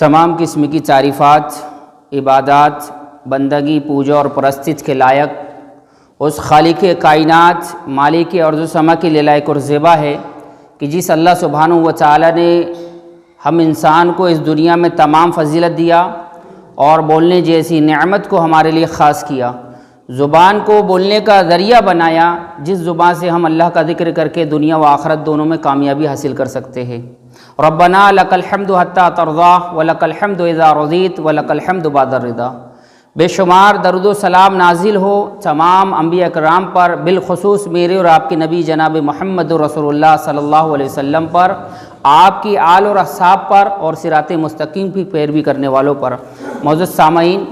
تمام قسم کی تعریفات، عبادات، بندگی، پوجا اور پرستش کے لائق اس خالق کائنات، مالک ارض و سما کے لیے لائق اور زیبا ہے کہ جس اللہ سبحانہ و تعالی نے ہم انسان کو اس دنیا میں تمام فضیلت دیا اور بولنے جیسی نعمت کو ہمارے لیے خاص کیا، زبان کو بولنے کا ذریعہ بنایا جس زبان سے ہم اللہ کا ذکر کر کے دنیا و آخرت دونوں میں کامیابی حاصل کر سکتے ہیں۔ ربنا لک الحمد حتی ترضی ولک الحمد اذا رضیت ولک الحمد بعد الرضا۔ بے شمار درود و سلام نازل ہو تمام انبیاء کرام پر، بالخصوص میرے اور آپ کے نبی جناب محمد رسول اللہ صلی اللہ علیہ وسلم پر، آپ کی آل اور اصحاب پر اور صراط مستقیم کی پیروی کرنے والوں پر۔ معزز سامعین،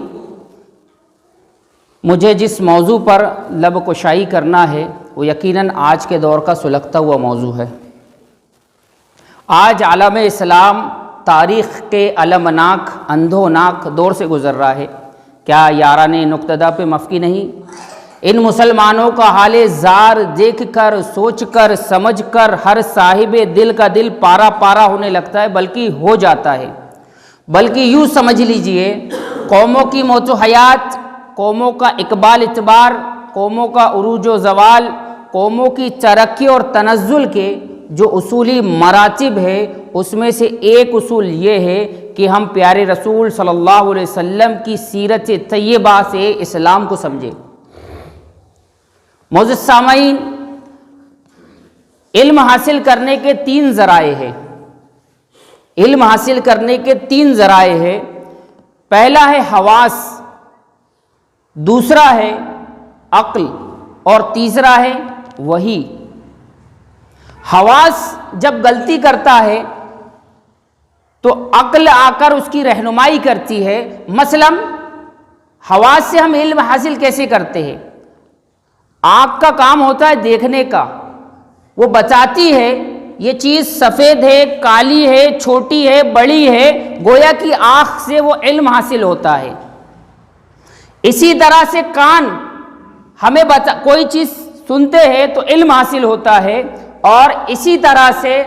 مجھے جس موضوع پر لب کشائی کرنا ہے وہ یقیناً آج کے دور کا سلگتا ہوا موضوع ہے۔ آج عالم اسلام تاریخ کے المناک، اندھوناک دور سے گزر رہا ہے۔ کیا یاران نقطہ پہ مفقی نہیں؟ ان مسلمانوں کا حال زار دیکھ کر، سوچ کر، سمجھ کر ہر صاحب دل کا دل پارا پارا ہونے لگتا ہے، بلکہ ہو جاتا ہے۔ بلکہ یوں سمجھ لیجئے، قوموں کی موت و حیات، قوموں کا اقبال اتبار، قوموں کا عروج و زوال، قوموں کی ترقی اور تنزل کے جو اصولی مراتب ہے، اس میں سے ایک اصول یہ ہے کہ ہم پیارے رسول صلی اللہ علیہ وسلم کی سیرت طیبہ سے اسلام کو سمجھیں۔ معزز سامعین، علم حاصل کرنے کے تین ذرائع ہیں۔ علم حاصل کرنے کے تین ذرائع ہیں۔ پہلا ہے حواس، دوسرا ہے عقل اور تیسرا ہے وحی۔ حواس جب غلطی کرتا ہے تو عقل آ کر اس کی رہنمائی کرتی ہے۔ مثلا حواس سے ہم علم حاصل کیسے کرتے ہیں؟ آنکھ کا کام ہوتا ہے دیکھنے کا، وہ بتاتی ہے یہ چیز سفید ہے، کالی ہے، چھوٹی ہے، بڑی ہے، گویا کہ آنکھ سے وہ علم حاصل ہوتا ہے۔ اسی طرح سے کان ہمیں کوئی چیز سنتے ہیں تو علم حاصل ہوتا ہے، اور اسی طرح سے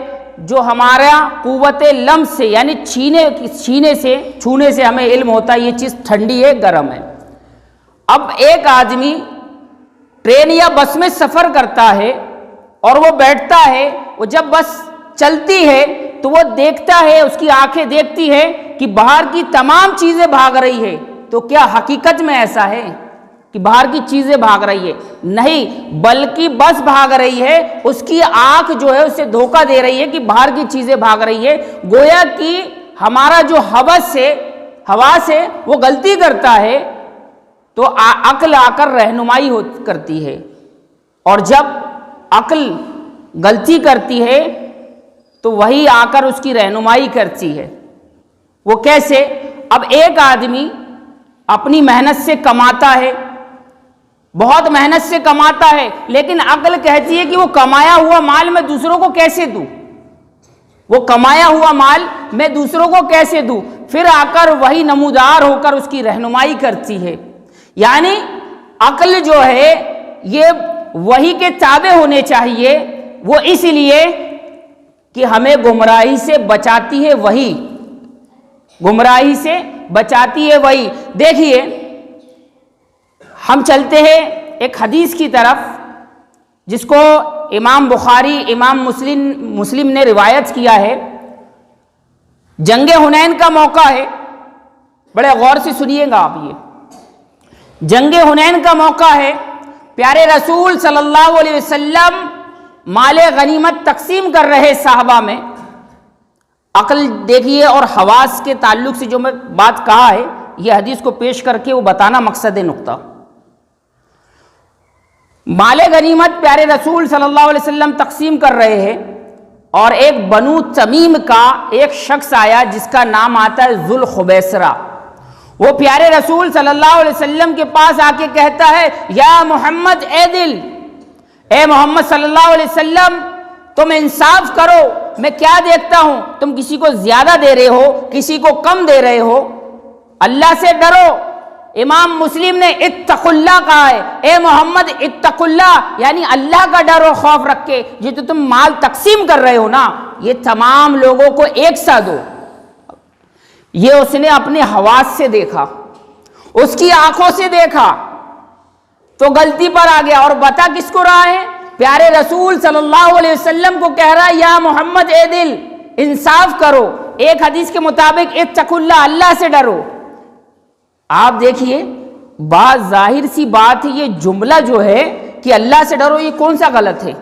جو ہمارا قوت لمس سے یعنی چھونے سے ہمیں علم ہوتا ہے یہ چیز ٹھنڈی ہے، گرم ہے۔ اب ایک آدمی ٹرین یا بس میں سفر کرتا ہے اور وہ بیٹھتا ہے، وہ جب بس چلتی ہے تو وہ دیکھتا ہے، اس کی آنکھیں دیکھتی ہے کہ باہر کی تمام چیزیں بھاگ رہی ہے، تو کیا حقیقت میں ایسا ہے کہ باہر کی چیزیں بھاگ رہی ہے؟ نہیں، بلکہ بس بھاگ رہی ہے، اس کی آنکھ جو ہے اسے دھوکہ دے رہی ہے کہ باہر کی چیزیں بھاگ رہی ہے۔ گویا کہ ہمارا جو حواس ہے وہ غلطی کرتا ہے تو عقل آ کر رہنمائی کرتی ہے، اور جب عقل غلطی کرتی ہے تو وہی آ کر اس کی رہنمائی کرتی ہے۔ وہ کیسے؟ اب ایک آدمی اپنی محنت سے کماتا ہے، بہت محنت سے کماتا ہے، لیکن عقل کہتی ہے کہ وہ کمایا ہوا مال میں دوسروں کو کیسے دوں، وہ کمایا ہوا مال میں دوسروں کو کیسے دوں؟ پھر آ کر وہی نمودار ہو کر اس کی رہنمائی کرتی ہے۔ یعنی عقل جو ہے یہ وہی کے تابع ہونے چاہیے، وہ اس لیے کہ ہمیں گمراہی سے بچاتی ہے، وہی گمراہی سے بچاتی ہے وہی۔ دیکھیے، ہم چلتے ہیں ایک حدیث کی طرف جس کو امام بخاری، امام مسلم نے روایت کیا ہے۔ جنگ حنین کا موقع ہے، بڑے غور سے سنیے گا آپ۔ یہ جنگ حنین کا موقع ہے، پیارے رسول صلی اللہ علیہ وسلم مال غنیمت تقسیم کر رہے صحابہ میں۔ عقل دیکھیے اور حواس کے تعلق سے جو میں بات کہا ہے، یہ حدیث کو پیش کر کے وہ بتانا مقصد نقطہ۔ مال غنیمت پیارے رسول صلی اللہ علیہ وسلم تقسیم کر رہے ہیں، اور ایک بنو تمیم کا ایک شخص آیا جس کا نام آتا ہے ذوالخبیسرہ۔ وہ پیارے رسول صلی اللہ علیہ وسلم کے پاس آ کے کہتا ہے، یا محمد اے محمد صلی اللہ علیہ وسلم، تم انصاف کرو، میں کیا دیکھتا ہوں، تم کسی کو زیادہ دے رہے ہو، کسی کو کم دے رہے ہو، اللہ سے ڈرو۔ امام مسلم نے اتق اللہ کہا ہے، اے محمد اتق اللہ، یعنی اللہ کا ڈر و خوف رکھ کے جو تو تم مال تقسیم کر رہے ہو نا، یہ تمام لوگوں کو ایک ساتھ دو۔ یہ اس نے اپنے حواس سے دیکھا، اس کی آنکھوں سے دیکھا تو غلطی پر آ گیا۔ اور بتا کس کو رہا ہے؟ پیارے رسول صلی اللہ علیہ وسلم کو کہہ رہا ہے یا محمد اے دل انصاف کرو، ایک حدیث کے مطابق اتقوا اللہ، اللہ سے ڈرو۔ آپ دیکھیے بات ظاہر سی بات ہے، یہ جملہ جو ہے کہ اللہ سے ڈرو، یہ کون سا غلط ہے؟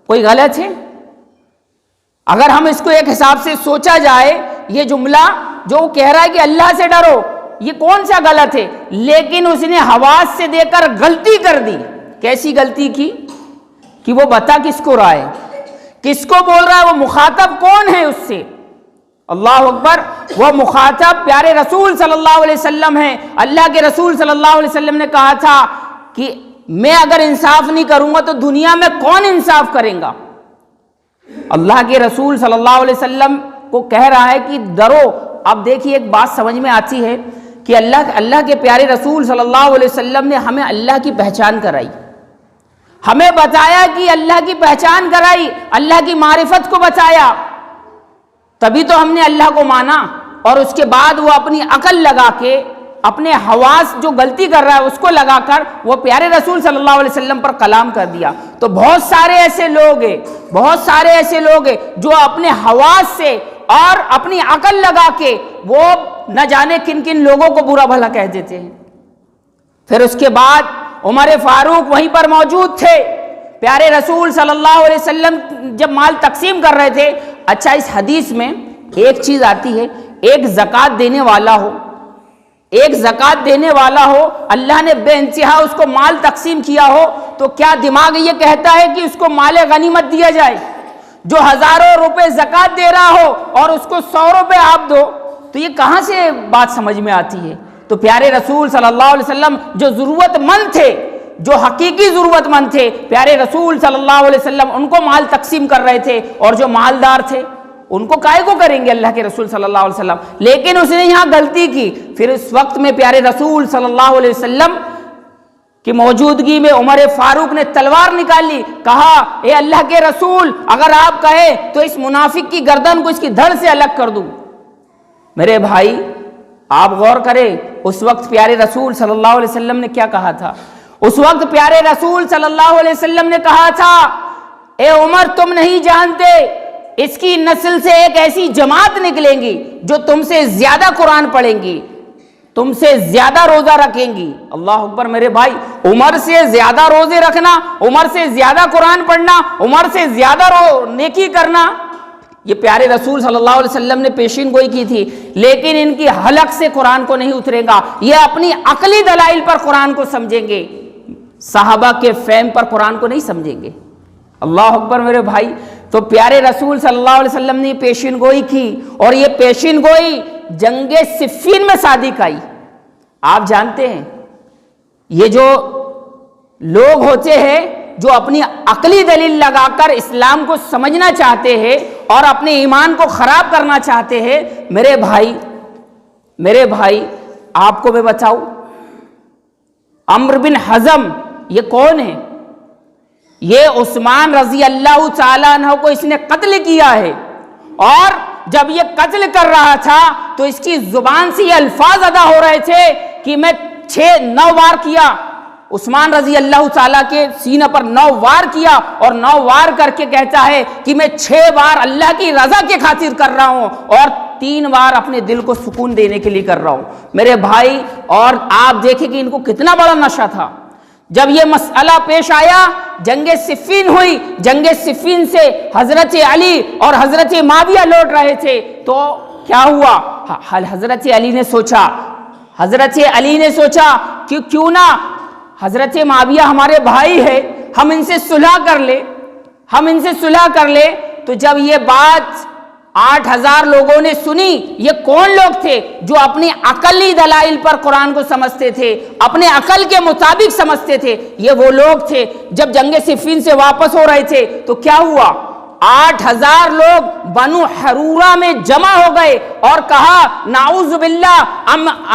کوئی غلط ہے؟ اگر ہم اس کو ایک حساب سے سوچا جائے، یہ جملہ جو وہ کہہ رہا ہے کہ اللہ سے ڈرو، یہ کون سا غلط ہے؟ لیکن اس نے حواس سے دیکھ کر غلطی کر دی۔ کیسی غلطی کی؟ کہ وہ بتا کس کو رہا ہے، کس کو بول رہا ہے، وہ مخاطب کون ہے اس سے؟ اللہ اکبر، وہ مخاطب پیارے رسول صلی اللہ علیہ وسلم ہے۔ اللہ کے رسول صلی اللہ علیہ وسلم نے کہا تھا کہ میں اگر انصاف نہیں کروں گا تو دنیا میں کون انصاف کرے گا؟ اللہ کے رسول صلی اللہ علیہ وسلم کو کہہ رہا ہے کہ ڈرو۔ اب دیکھیے ایک بات سمجھ میں آتی ہے کہ اللہ کے پیارے رسول صلی اللہ علیہ وسلم نے ہمیں اللہ کی پہچان کرائی، ہمیں بتایا کہ اللہ کی پہچان کرائی، اللہ کی معرفت کو بتایا، تبھی تو ہم نے اللہ کو مانا۔ اور اس کے بعد وہ اپنی عقل لگا کے، اپنے حواس جو غلطی کر رہا ہے اس کو لگا کر وہ پیارے رسول صلی اللہ علیہ وسلم پر کلام کر دیا۔ تو بہت سارے ایسے لوگ ہیں جو اپنے حواس سے اور اپنی عقل لگا کے وہ نہ جانے کن کن لوگوں کو برا بھلا کہہ دیتے ہیں۔ پھر اس کے بعد عمر فاروق وہیں پر موجود تھے، پیارے رسول صلی اللہ علیہ وسلم جب مال تقسیم کر رہے تھے۔ اچھا، اس حدیث میں ایک چیز آتی ہے، ایک زکوٰۃ دینے والا ہو، اللہ نے بے انتہا اس کو مال تقسیم کیا ہو، تو کیا دماغ یہ کہتا ہے کہ اس کو مال غنیمت دیا جائے؟ جو ہزاروں روپے زکوٰۃ دے رہا ہو اور اس کو 100 روپے آپ دو، تو یہ کہاں سے بات سمجھ میں آتی ہے؟ تو پیارے رسول صلی اللہ علیہ وسلم جو ضرورت مند تھے، جو حقیقی ضرورت مند تھے، پیارے رسول صلی اللہ علیہ وسلم ان کو مال تقسیم کر رہے تھے، اور جو مالدار تھے ان کو کائے کو کریں گے اللہ کے رسول صلی اللہ علیہ وسلم؟ لیکن اس نے یہاں غلطی کی۔ پھر اس وقت میں پیارے رسول صلی اللہ علیہ وسلم کی موجودگی میں عمر فاروق نے تلوار نکالی، کہا اے اللہ کے رسول اگر آپ کہے تو اس منافق کی گردن کو اس کی دھڑ سے الگ کر دوں۔ میرے بھائی آپ غور کریں، اس وقت پیارے رسول صلی اللہ علیہ وسلم نے کیا کہا تھا؟ اس وقت پیارے رسول صلی اللہ علیہ وسلم نے کہا تھا اے عمر تم نہیں جانتے اس کی نسل سے ایک ایسی جماعت نکلیں گی جو تم سے زیادہ قرآن پڑھیں گی، تم سے زیادہ روزہ رکھیں گی۔ اللہ اکبر میرے بھائی، عمر سے زیادہ روزے رکھنا، عمر سے زیادہ قرآن پڑھنا، عمر سے زیادہ نیکی کرنا، یہ پیارے رسول صلی اللہ علیہ وسلم نے پیشین گوئی کی تھی۔ لیکن ان کی حلق سے قرآن کو نہیں اترے گا، یہ اپنی عقلی دلائل پر قرآن کو سمجھیں گے، صحابہ کے فہم پر قرآن کو نہیں سمجھیں گے۔ اللہ اکبر میرے بھائی، تو پیارے رسول صلی اللہ علیہ وسلم نے پیشین گوئی کی، اور یہ پیشین گوئی جنگ صفین میں صادق آئی۔ آپ جانتے ہیں یہ جو لوگ ہوتے ہیں جو اپنی عقلی دلیل لگا کر اسلام کو سمجھنا چاہتے ہیں اور اپنے ایمان کو خراب کرنا چاہتے ہیں، میرے بھائی آپ کو میں بتاؤں، عمرو بن حزم یہ کون ہے؟ یہ عثمان رضی اللہ تعالیٰ عنہ کو اس نے قتل کیا ہے، اور جب یہ قتل کر رہا تھا تو اس کی زبان سے یہ الفاظ ادا ہو رہے تھے کہ میں 9 وار کیا، عثمان رضی اللہ تعالیٰ کے سینہ پر 9 وار کیا، اور 9 وار کر کے کہتا ہے کہ میں 6 بار اللہ کی رضا کے خاطر کر رہا ہوں، اور 3 بار اپنے دل کو سکون دینے کے لیے کر رہا ہوں۔ میرے بھائی، اور آپ دیکھیں کہ ان کو کتنا بڑا نشہ تھا۔ جب یہ مسئلہ پیش آیا، جنگ صفین ہوئی، جنگ صفین سے حضرت علی اور حضرت معاویہ لوٹ رہے تھے، تو کیا ہوا؟ حضرت علی نے سوچا کہ کیوں نہ حضرت معاویہ ہمارے بھائی ہے، ہم ان سے صلح کر لے۔ تو جب یہ بات 8000 لوگوں نے سنی، یہ کون لوگ تھے جو اپنی عقلی دلائل پر قرآن کو سمجھتے تھے، اپنے عقل کے مطابق سمجھتے تھے، یہ وہ لوگ تھے۔ جب جنگ صفین سے واپس ہو رہے تھے تو کیا ہوا؟ 8000 لوگ بنو حرورہ میں جمع ہو گئے اور کہا نعوذ باللہ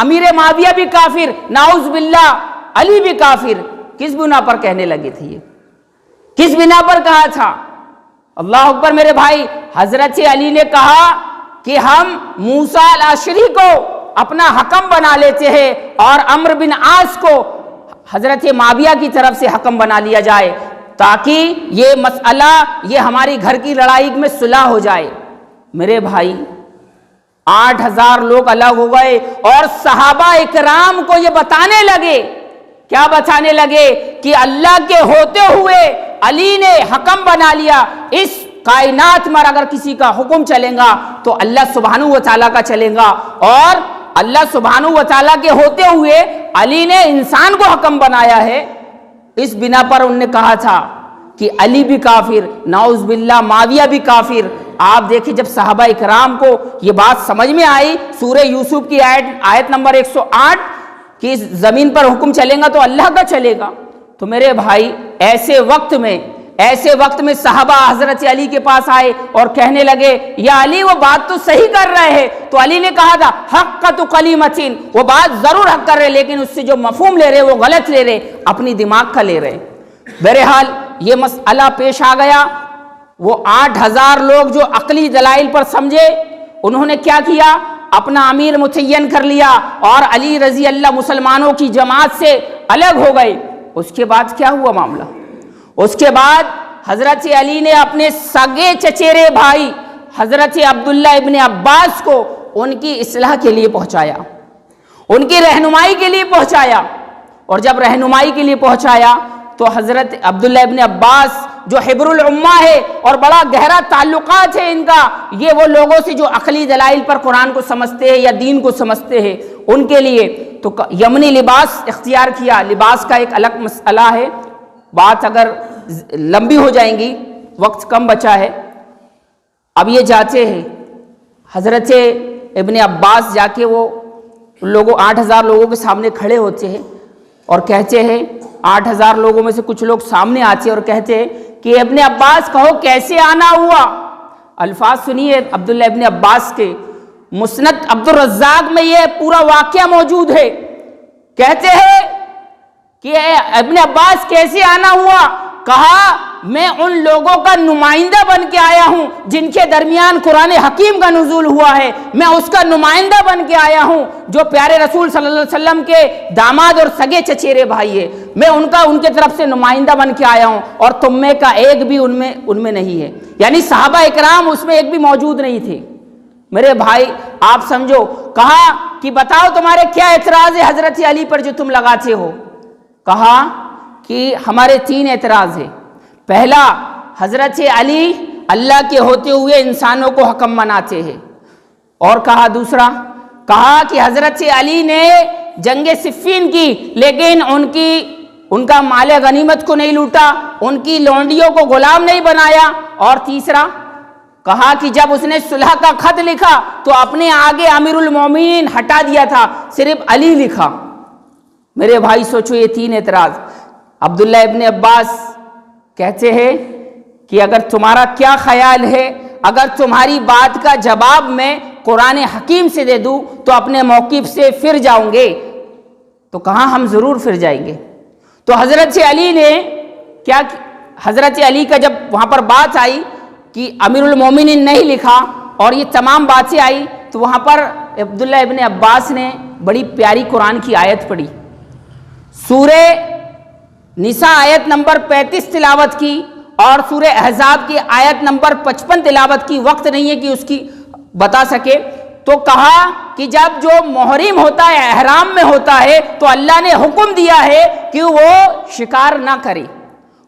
امیر معاویہ بھی کافر، نعوذ باللہ علی بھی کافر۔ کس بنا پر کہنے لگے تھے؟ یہ کس بنا پر کہا تھا؟ اللہ اکبر میرے بھائی، حضرت علی نے کہا کہ ہم موسیٰ الاشری کو اپنا حکم بنا لیتے ہیں اور عمرو بن عاص کو حضرت معاویہ کی طرف سے حکم بنا لیا جائے تاکہ یہ مسئلہ، یہ ہماری گھر کی لڑائی میں صلح ہو جائے۔ میرے بھائی 8,000 لوگ الگ ہو گئے اور صحابہ اکرام کو یہ بتانے لگے، کیا بتانے لگے؟ کہ اللہ کے ہوتے ہوئے علی نے حکم بنا لیا، اس کائنات میں اگر کسی کا حکم چلے گا تو اللہ سبحانہ و تعالیٰ کا چلے گا، اور اللہ سبحانہ و تعالیٰ کے ہوتے ہوئے علی نے انسان کو حکم بنایا ہے۔ اس بنا پر انہوں نے کہا تھا کہ علی بھی کافر، نعوذ باللہ معاویہ بھی کافر۔ آپ دیکھیں جب صحابہ اکرام کو یہ بات سمجھ میں آئی، سورہ یوسف کی آیت نمبر 108 کہ زمین پر حکم چلے گا تو اللہ کا چلے گا، تو میرے بھائی ایسے وقت میں صحابہ حضرت علی کے پاس آئے اور کہنے لگے یا علی وہ بات تو صحیح کر رہے ہیں۔ تو علی نے کہا تھا حق کلیمتین، وہ بات ضرور حق کر رہے لیکن اس سے جو مفہوم لے رہے وہ غلط لے رہے، اپنی دماغ کا لے رہے۔ بہرحال یہ مسئلہ پیش آ گیا، وہ 8,000 لوگ جو عقلی دلائل پر سمجھے انہوں نے کیا کیا؟ اپنا امیر متعین کر لیا اور علی رضی اللہ مسلمانوں کی جماعت سے الگ ہو گئے۔ اس کے بعد کیا ہوا معاملہ؟ اس کے بعد حضرت علی نے اپنے سگے چچیرے بھائی حضرت عبداللہ ابن عباس کو ان کی اصلاح کے لیے پہنچایا، ان کی رہنمائی کے لیے پہنچایا، اور جب رہنمائی کے لیے پہنچایا تو حضرت عبداللہ ابن عباس جو حبر الامہ ہے اور بڑا گہرا تعلقات ہے ان کا، یہ وہ لوگوں سے جو عقلی دلائل پر قرآن کو سمجھتے ہیں یا دین کو سمجھتے ہیں، ان کے لیے تو یمنی لباس اختیار کیا۔ لباس کا ایک الگ مسئلہ ہے، بات اگر لمبی ہو جائیں گی، وقت کم بچا ہے۔ اب یہ جاتے ہیں حضرت ابن عباس جا کے وہ لوگوں 8,000 لوگوں کے سامنے کھڑے ہوتے ہیں اور کہتے ہیں، 8,000 لوگوں میں سے کچھ لوگ سامنے آتے ہیں اور کہتے ہیں کہ ابن عباس کہو کیسے آنا ہوا۔ الفاظ سنیے عبداللہ ابن عباس کے، مسند عبدالرزاق میں یہ پورا واقعہ موجود ہے۔ کہتے ہیں کہ ابن عباس کیسے آنا ہوا؟ کہا میں ان لوگوں کا نمائندہ بن کے آیا ہوں جن کے درمیان قرآن حکیم کا نزول ہوا ہے، میں اس کا نمائندہ بن کے آیا ہوں جو پیارے رسول صلی اللہ علیہ وسلم کے داماد اور سگے چچیرے بھائی ہے، میں ان کے طرف سے نمائندہ بن کے آیا ہوں، اور تم میں کا ایک بھی ان میں نہیں ہے، یعنی صحابہ اکرام اس میں ایک بھی موجود نہیں تھے۔ میرے بھائی آپ سمجھو، کہا کہ بتاؤ تمہارے کیا اعتراض ہے حضرت علی پر جو تم لگاتے ہو؟ کہا کہ ہمارے 3 اعتراض ہیں۔ پہلا، حضرت علی اللہ کے ہوتے ہوئے انسانوں کو حکم بناتے ہیں، اور کہا دوسرا، کہا کہ حضرت علی نے جنگ صفین کی لیکن ان کا مال غنیمت کو نہیں لوٹا، ان کی لونڈیوں کو غلام نہیں بنایا، اور تیسرا کہا کہ جب اس نے صلح کا خط لکھا تو اپنے آگے امیر المومنین ہٹا دیا تھا، صرف علی لکھا۔ میرے بھائی سوچو یہ 3 اعتراض۔ عبداللہ ابن عباس کہتے ہیں کہ اگر تمہارا کیا خیال ہے، اگر تمہاری بات کا جواب میں قرآن حکیم سے دے دوں تو اپنے موقف سے پھر جاؤں گے؟ تو کہا ہم ضرور پھر جائیں گے۔ تو حضرت علی نے کیا، حضرت علی کا جب وہاں پر بات آئی کہ امیر المومنین نہیں لکھا اور یہ تمام باتیں آئی، تو وہاں پر عبداللہ ابن عباس نے بڑی پیاری قرآن کی آیت پڑھی، سورہ نساء آیت نمبر 35 تلاوت کی اور سورہ احزاب کی آیت نمبر 55 تلاوت کی۔ وقت نہیں ہے کہ اس کی بتا سکے، تو کہا کہ جب جو محرم ہوتا ہے، احرام میں ہوتا ہے، تو اللہ نے حکم دیا ہے کہ وہ شکار نہ کرے،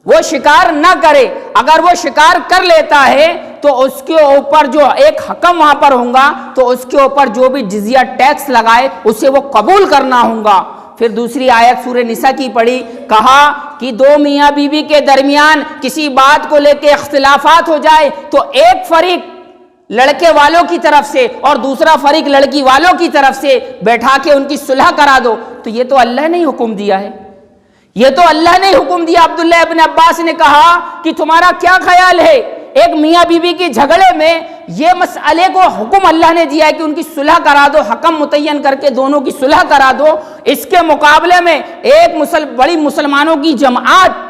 وہ شکار نہ کرے۔ اگر وہ شکار کر لیتا ہے تو اس کے اوپر جو ایک حکم وہاں پر ہوگا تو اس کے اوپر جو بھی جزیہ ٹیکس لگائے اسے وہ قبول کرنا ہوگا۔ پھر دوسری آیت سورہ نساء کی پڑھی، کہا کہ 2 میاں بیوی کے درمیان کسی بات کو لے کے اختلافات ہو جائے تو ایک فریق لڑکے والوں کی طرف سے اور دوسرا فریق لڑکی والوں کی طرف سے بیٹھا کے ان کی صلح کرا دو۔ تو یہ تو اللہ نے حکم دیا ہے، یہ تو اللہ نے حکم دیا۔ عبداللہ ابن عباس نے کہا کہ تمہارا کیا خیال ہے، ایک میاں بیوی کی جھگڑے میں یہ مسئلے کو حکم اللہ نے دیا ہے کہ ان کی صلح کرا دو، حکم متعین کر کے دونوں کی صلح کرا دو، اس کے مقابلے میں ایک بڑی مسلمانوں کی جماعت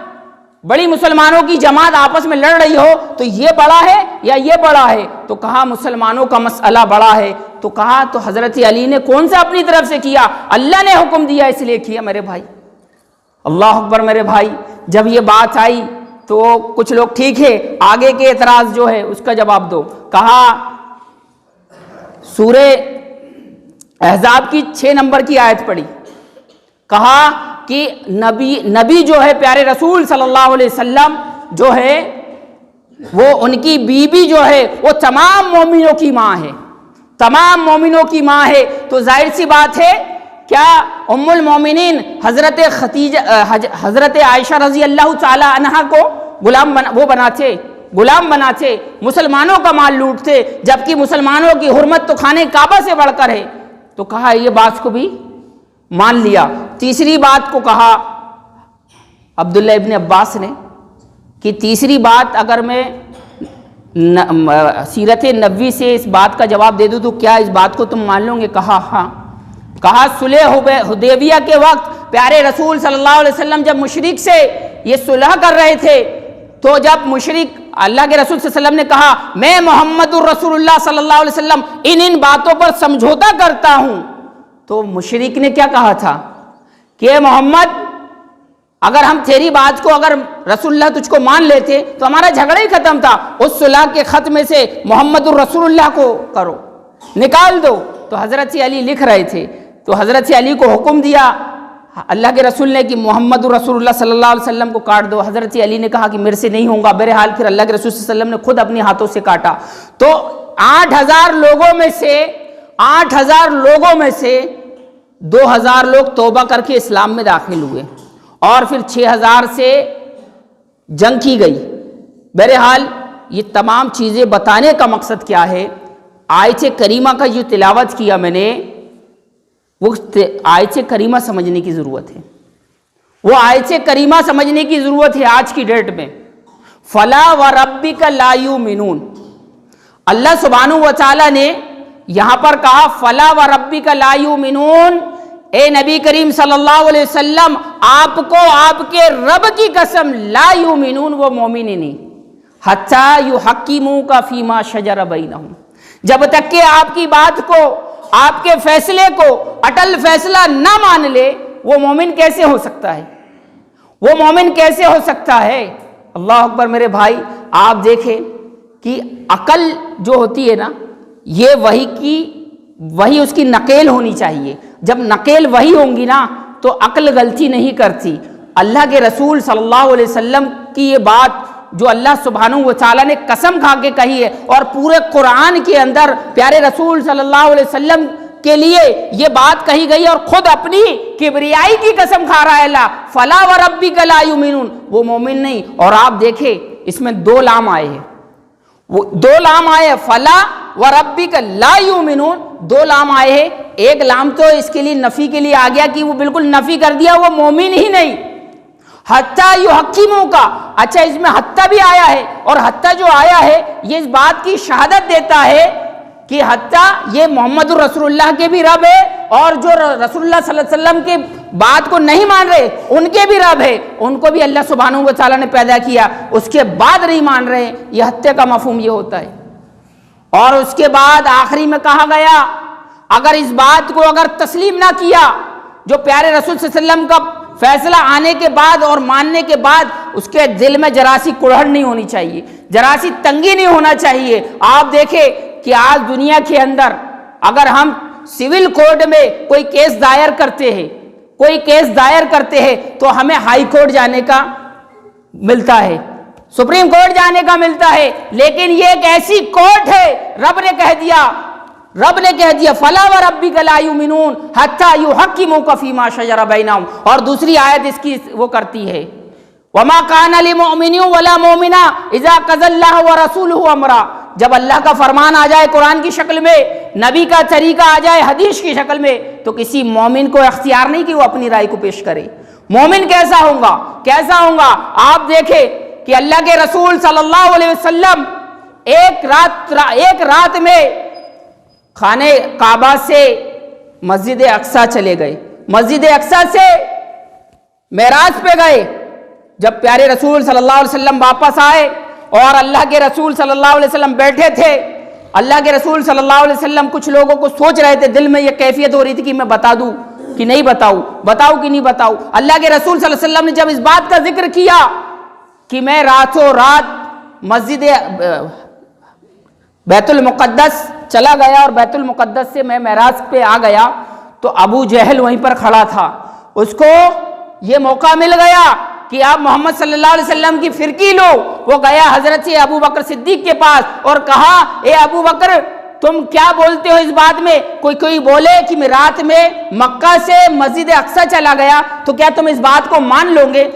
بڑی مسلمانوں کی جماعت آپس میں لڑ رہی ہو تو یہ بڑا ہے یا یہ بڑا ہے؟ تو کہا مسلمانوں کا مسئلہ بڑا ہے۔ تو کہا تو حضرت علی نے کون سا اپنی طرف سے کیا؟ اللہ نے حکم دیا اس لیے کیا میرے بھائی۔ اللہ اکبر میرے بھائی۔ جب یہ بات آئی تو کچھ لوگ ٹھیک ہے آگے کے اعتراض جو ہے اس کا جواب دو۔ کہا سورہ احزاب کی 6 نمبر کی آیت پڑھی، کہا کہ نبی جو ہے پیارے رسول صلی اللہ علیہ وسلم جو ہے وہ ان کی بیوی جو ہے وہ تمام مومنوں کی ماں ہے، تمام مومنوں کی ماں ہے۔ تو ظاہر سی بات ہے کیا ام المومنین حضرت عائشہ رضی اللہ تعالی عنہا کو غلام بناتے، مسلمانوں کا مال لوٹتے، جبکہ مسلمانوں کی حرمت تو خانے کعبہ سے بڑھ کر ہے۔ تو کہا یہ بات کو بھی مان لیا۔ تیسری بات کو کہا عبداللہ ابن عباس نے کہ تیسری بات اگر میں سیرت نبوی سے اس بات کا جواب دے دوں تو کیا اس بات کو تم مان لو گے؟ کہا ہاں۔ کہا صلح حدیبیہ کے وقت پیارے رسول صلی اللہ علیہ وسلم جب مشرک سے یہ صلح کر رہے تھے تو جب مشرک اللہ کے رسول صلی اللہ علیہ وسلم نے کہا میں محمد الرسول اللہ صلی اللہ علیہ وسلم ان باتوں پر سمجھوتا کرتا ہوں، تو مشرک نے کیا کہا تھا کہ محمد اگر ہم تیری بات کو اگر رسول اللہ تجھ کو مان لیتے تو ہمارا جھگڑا ہی ختم تھا، اس صلح کے خط میں سے محمد الرسول اللہ کو کرو، نکال دو۔ تو حضرت علی لکھ رہے تھے تو حضرت علی کو حکم دیا اللہ کے رسول نے کہ محمد الرسول اللہ صلی اللہ علیہ وسلم کو کاٹ دو۔ حضرت علی نے کہا کہ میرے سے نہیں ہوگا۔ بہرحال پھر اللہ کے رسول صلی اللہ علیہ وسلم نے خود اپنے ہاتھوں سے کاٹا۔ تو 8000 لوگوں میں سے 2000 لوگ توبہ کر کے اسلام میں داخل ہوئے اور پھر 6000 سے جنگ کی گئی۔ بہرحال یہ تمام چیزیں بتانے کا مقصد کیا ہے؟ آیت کریمہ کا جو تلاوت کیا میں نے وہ آیت کریمہ سمجھنے کی ضرورت ہے، وہ آیت کریمہ سمجھنے کی ضرورت ہے آج کی ڈیٹ میں۔ فلا وربک لا یؤمنون، اللہ سبحانہ و تعالی نے یہاں پر کہا فلا وربک لا یؤمنون، اے نبی کریم صلی اللہ علیہ وسلم آپ کو آپ کے رب کی قسم لا یؤمنون، وہ مومن ہی نہیں، حتی یحکموک فیما شجر بینہم، جب تک کہ آپ کی بات کو آپ کے فیصلے کو اٹل فیصلہ نہ مان لے وہ مومن کیسے ہو سکتا ہے؟ وہ مومن کیسے ہو سکتا ہے؟ اللہ اکبر میرے بھائی۔ آپ دیکھیں کہ عقل جو ہوتی ہے نا یہ وہی اس کی نقیل ہونی چاہیے۔ جب نقیل وہی ہوں گی نا تو عقل غلطی نہیں کرتی۔ اللہ کے رسول صلی اللہ علیہ وسلم کی یہ بات جو اللہ سبحانہ و تعالیٰ نے قسم کھا کے کہی ہے اور پورے قرآن کے اندر پیارے رسول صلی اللہ علیہ وسلم کے لیے یہ بات کہی گئی اور خود اپنی کبریائی کی قسم کھا رہا ہے اللہ فلا وربک لا یؤمنون، وہ مومن نہیں۔ اور آپ دیکھیں اس میں 2 لام آئے ہیں، وہ 2 لام آئے ہیں، فلا وربک لا یؤمنون 2 لام آئے ہیں۔ ایک لام تو اس کے لیے نفی کے لیے آ گیا کہ وہ بالکل نفی کر دیا وہ مومن ہی نہیں۔ حتی یحکموک، اچھا اس میں حتی بھی آیا ہے اور حتی جو آیا ہے یہ اس بات کی شہادت دیتا ہے کہ حتی یہ محمد الرسول اللہ کے بھی رب ہے اور جو رسول اللہ صلی اللہ علیہ وسلم کے بات کو نہیں مان رہے ان کے بھی رب ہے، ان کو بھی اللہ سبحانہ و تعالیٰ نے پیدا کیا، اس کے بعد نہیں مان رہے، یہ حتی کا مفہوم یہ ہوتا ہے۔ اور اس کے بعد آخری میں کہا گیا اگر اس بات کو اگر تسلیم نہ کیا جو پیارے رسول صلی اللہ علیہ وسلم کا فیصلہ آنے کے بعد اور ماننے کے بعد اس کے دل میں ذرا سی کڑہڑ نہیں ہونی چاہیے، ذرا سی تنگی نہیں ہونا چاہیے۔ آپ دیکھیں کہ آج دنیا کے اندر اگر ہم سول کورٹ میں کوئی کیس دائر کرتے ہیں تو ہمیں ہائی کورٹ جانے کا ملتا ہے، سپریم کورٹ جانے کا ملتا ہے، لیکن یہ ایک ایسی کورٹ ہے رب نے کہہ دیا فلا وربک لا یؤمنون حتی یحکموک فیما شجر بینہم۔ اور دوسری آیت اس کی وہ کرتی ہے وما کان لمؤمن ولا مؤمنہ اذا قضى اللہ ورسولہ امرا، جب اللہ کا فرمان آ جائے قرآن کی شکل میں، نبی کا طریقہ آ جائے حدیث کی شکل میں، تو کسی مومن کو اختیار نہیں کہ وہ اپنی رائے کو پیش کرے۔ مومن کیسا ہوگا؟ آپ دیکھیں کہ اللہ کے رسول صلی اللہ علیہ وسلم ایک رات میں خانہ کعبہ سے مسجد اقصیٰ چلے گئے، مسجد اقصیٰ سے معراج پہ گئے، جب پیارے رسول صلی اللہ علیہ وسلم واپس آئے اور اللہ کے رسول صلی اللہ علیہ وسلم بیٹھے تھے، اللہ کے رسول صلی اللہ علیہ وسلم کچھ لوگوں کو سوچ رہے تھے، دل میں یہ کیفیت ہو رہی تھی کہ میں بتا دوں کہ نہیں بتاؤں، بتاؤں کہ نہیں بتاؤں۔ اللہ کے رسول صلی اللہ علیہ وسلم نے جب اس بات کا ذکر کیا کہ میں راتوں رات مسجد بیت المقدس چلا گیا اور بیت المقدس سے میں معراج پہ آ گیا، تو ابو جہل وہیں پر کھڑا تھا، اس کو یہ موقع مل گیا کہ آپ محمد صلی اللہ علیہ وسلم کی فرقی لو۔ وہ گیا حضرت ابو بکر صدیق کے پاس اور کہا، اے ابو بکر تم کیا بولتے ہو اس بات میں؟ کوئی بولے کہ میں رات میں مکہ سے مسجد اقصی چلا گیا تو کیا تم اس بات کو مان لو گے؟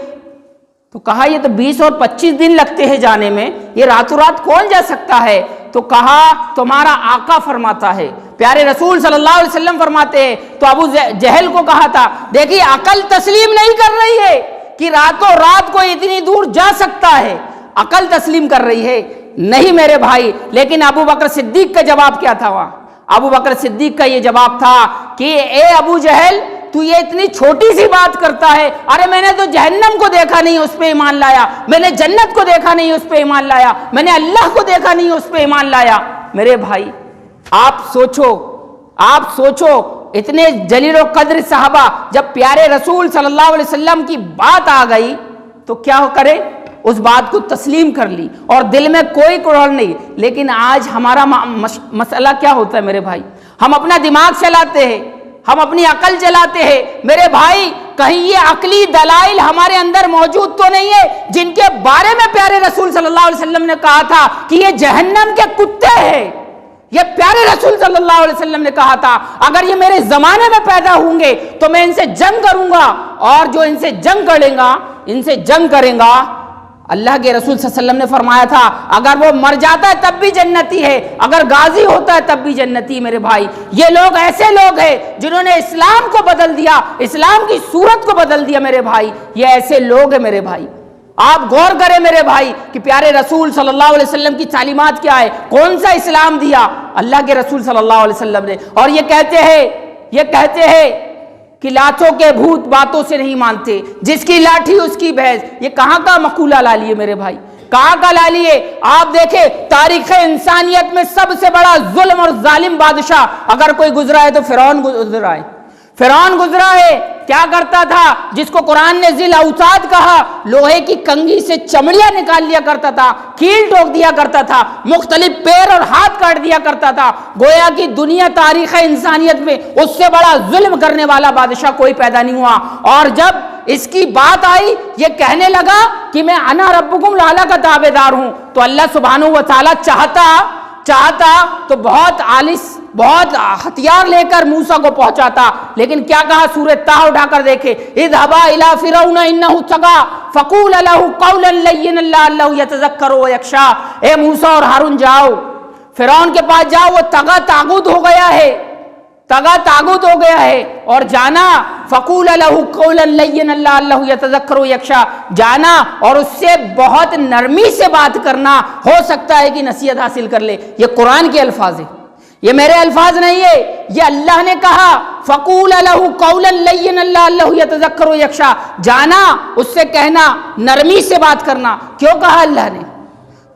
تو کہا یہ تو 20 اور 25 دن لگتے ہیں جانے میں، یہ راتوں رات کون جا سکتا ہے؟ تو کہا تمہارا آقا فرماتا ہے، پیارے رسول صلی اللہ علیہ وسلم فرماتے ہیں۔ تو ابو جہل کو کہا تھا، دیکھیے عقل تسلیم نہیں کر رہی ہے کہ راتوں رات کو اتنی دور جا سکتا ہے، عقل تسلیم کر رہی ہے نہیں میرے بھائی۔ لیکن ابو بکر صدیق کا جواب کیا تھا؟ وہاں ابو بکر صدیق کا یہ جواب تھا کہ اے ابو جہل تو یہ اتنی چھوٹی سی بات کرتا ہے، ارے میں نے تو جہنم کو دیکھا نہیں اس پہ ایمان لایا، میں نے جنت کو دیکھا نہیں اس پہ ایمان لایا، میں نے اللہ کو دیکھا نہیں اس پہ ایمان لایا۔ میرے بھائی آپ سوچو اتنے جلیل و قدر صحابہ، جب پیارے رسول صلی اللہ علیہ وسلم کی بات آ گئی تو کیا کرے؟ اس بات کو تسلیم کر لی اور دل میں کوئی کوڑ نہیں۔ لیکن آج ہمارا مسئلہ کیا ہوتا ہے میرے بھائی؟ ہم اپنا دماغ چلاتے ہیں، ہم اپنی عقل چلاتے ہیں۔ میرے بھائی کہیں یہ عقلی دلائل ہمارے اندر موجود تو نہیں ہے جن کے بارے میں پیارے رسول صلی اللہ علیہ وسلم نے کہا تھا کہ یہ جہنم کے کتے ہیں؟ یہ پیارے رسول صلی اللہ علیہ وسلم نے کہا تھا اگر یہ میرے زمانے میں پیدا ہوں گے تو میں ان سے جنگ کروں گا، اور جو ان سے جنگ کریں گا اللہ کے رسول صلی اللہ علیہ وسلم نے فرمایا تھا اگر وہ مر جاتا ہے تب بھی جنتی ہے، اگر غازی ہوتا ہے تب بھی جنتی ہے۔ میرے بھائی یہ لوگ ایسے لوگ ہیں جنہوں نے اسلام کو بدل دیا، اسلام کی صورت کو بدل دیا۔ میرے بھائی یہ ایسے لوگ ہیں میرے بھائی۔ آپ غور کریں میرے بھائی کہ پیارے رسول صلی اللہ علیہ وسلم کی تعلیمات کیا ہے، کون سا اسلام دیا اللہ کے رسول صلی اللہ علیہ وسلم نے۔ اور یہ کہتے ہیں کہ لاٹھوں کے بھوت باتوں سے نہیں مانتے، جس کی لاٹھی اس کی بھینس۔ یہ کہاں کا مقولہ لا لیے میرے بھائی، کہاں کا لا لیے؟ آپ دیکھیں تاریخ انسانیت میں سب سے بڑا ظلم اور ظالم بادشاہ اگر کوئی گزرا ہے تو فرعون گزرا ہے۔ کیا کرتا تھا؟ جس کو قرآن نے ذی الاوتاد کہا، لوہے کی کنگھی سے چمڑیاں نکال لیا کرتا تھا، کیل ٹھوک دیا کرتا تھا، مختلف پیر اور ہاتھ کاٹ دیا کرتا تھا۔ گویا کہ دنیا تاریخ انسانیت میں اس سے بڑا ظلم کرنے والا بادشاہ کوئی پیدا نہیں ہوا۔ اور جب اس کی بات آئی، یہ کہنے لگا کہ میں انا ربکم الاعلی کا تابع دار ہوں، تو اللہ سبحانہ و تعالیٰ چاہتا تو بہت بہت ہتھیار لے کر موسیٰ کو پہنچاتا، لیکن کیا کہا؟ سورہ طٰ اٹھا کر دیکھے، اذهبا الى فرعون انه طغى فقولا له قولا لینا لعلہ یتذکر ویخشی۔ اے موسیٰ اور ہارون جاؤ، فرعون کے پاس جاؤ، وہ طاغوت ہو گیا ہے اور جانا فقولا له قولا لینا لعلہ یتذکر ویخشی، جانا اور اس سے بہت نرمی سے بات کرنا، ہو سکتا ہے کہ نصیحت حاصل کر لے۔ یہ قرآن کے الفاظ ہیں، یہ میرے الفاظ نہیں ہے، یہ اللہ نے کہا فَقُولَ لَهُ قَوْلًا لَيِّنًا لَعَلَّهُ يَتَذَكَّرُ وَيَخْشَىٰ، جانا اس سے کہنا، نرمی سے بات کرنا۔ کیوں کہا اللہ نے؟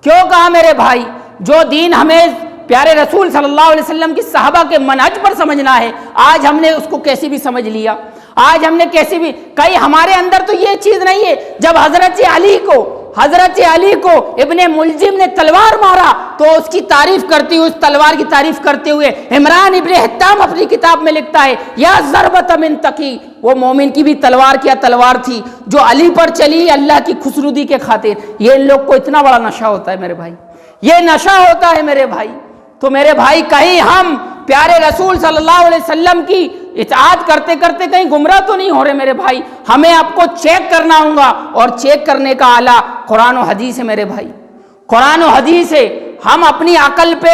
کیوں کہا میرے بھائی؟ جو دین ہمیں پیارے رسول صلی اللہ علیہ وسلم کی صحابہ کے منہج پر سمجھنا ہے، آج ہم نے اس کو کیسی بھی سمجھ لیا، آج ہم نے کیسی بھی، کئی ہمارے اندر تو یہ چیز نہیں ہے۔ جب حضرت علی کو ابن ملجم نے تلوار مارا تو اس کی تعریف کرتی ہوئے، اس تلوار کی تعریف کرتے ہوئے عمران ابن حطام اپنی کتاب میں لکھتا ہے یا ضربۃ من تقی، وہ مومن کی بھی تلوار کیا تلوار تھی جو علی پر چلی اللہ کی خسرودی کے خاطر۔ یہ ان لوگ کو اتنا بڑا نشہ ہوتا ہے میرے بھائی، یہ نشہ ہوتا ہے میرے بھائی۔ تو میرے بھائی کہیں ہم پیارے رسول صلی اللہ علیہ وسلم کی اطاعت کرتے کرتے کہیں گمراہ تو نہیں ہو رہے میرے بھائی؟ ہمیں آپ کو چیک کرنا ہوگا، اور چیک کرنے کا آلہ قرآن و حدیث ہے میرے بھائی، قرآن و حدیث ہے۔ ہم اپنی عقل پہ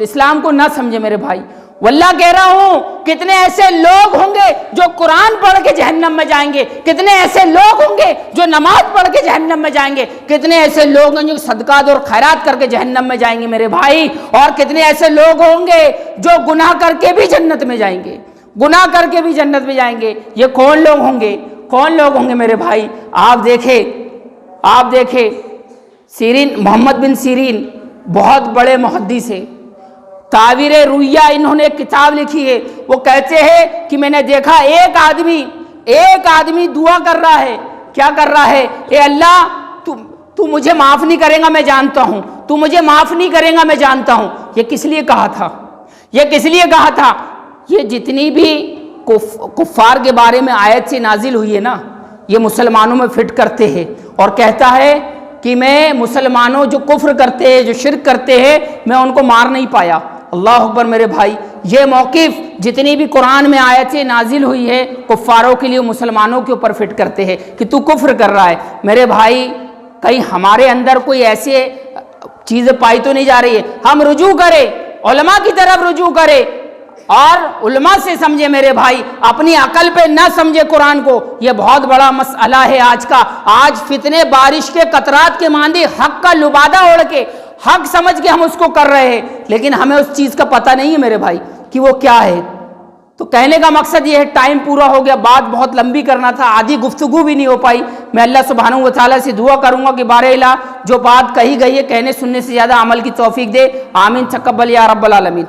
اسلام کو نہ سمجھے میرے بھائی۔ واللہ کہہ رہا ہوں کتنے ایسے لوگ ہوں گے جو قرآن پڑھ کے جہنم میں جائیں گے، کتنے ایسے لوگ ہوں گے جو نماز پڑھ کے جہنم میں جائیں گے، کتنے ایسے لوگ ہیں جو صدقات اور خیرات کر کے جہنم میں جائیں گے میرے بھائی، اور کتنے ایسے لوگ ہوں گے جو گناہ کر کے بھی جنت میں جائیں گے، گناہ کر کے بھی جنت میں جائیں گے۔ یہ کون لوگ ہوں گے میرے بھائی؟ آپ دیکھیں آپ دیکھیں سیرین محمد بن سیرین بہت بڑے محدث ہیں، تعبیر رؤیا انہوں نے ایک کتاب لکھی ہے، وہ کہتے ہیں کہ میں نے دیکھا ایک آدمی دعا کر رہا ہے، کیا کر رہا ہے؟ اے اللہ تو مجھے معاف نہیں کرے گا میں جانتا ہوں، تو مجھے معاف نہیں کرے گا میں جانتا ہوں۔ یہ کس لیے کہا تھا؟ یہ کس لیے کہا تھا؟ یہ جتنی بھی کفار کے بارے میں آیت سے نازل ہوئی ہے نا، یہ مسلمانوں میں فٹ کرتے ہیں، اور کہتا ہے کہ میں مسلمانوں جو کفر کرتے ہیں، جو شرک کرتے ہیں، میں ان کو مار نہیں پایا۔ اللہ اکبر میرے بھائی، یہ موقف جتنی بھی قرآن میں آیتیں نازل ہوئی ہے کفاروں کے لیے مسلمانوں کے اوپر فٹ کرتے ہیں کہ تو کفر کر رہا ہے۔ میرے بھائی کہیں ہمارے اندر کوئی ایسے چیزیں پائی تو نہیں جا رہی ہے؟ ہم رجوع کریں، علماء کی طرف رجوع کریں اور علماء سے سمجھے میرے بھائی، اپنی عقل پہ نہ سمجھے قرآن کو۔ یہ بہت بڑا مسئلہ ہے آج کا۔ آج فتنے بارش کے قطرات کے مانندے حق کا لبادہ اوڑھ کے حق سمجھ کے ہم اس کو کر رہے ہیں، لیکن ہمیں اس چیز کا پتہ نہیں ہے میرے بھائی کہ وہ کیا ہے۔ تو کہنے کا مقصد یہ ہے، ٹائم پورا ہو گیا، بات بہت لمبی کرنا تھا، آدھی گفتگو بھی نہیں ہو پائی۔ میں اللہ سبحانہ و تعالیٰ سے دعا کروں گا کہ بارہلا جو بات کہی گئی ہے کہنے سننے سے زیادہ عمل کی توفیق دے۔ آمین، تقبل یا رب العالمین۔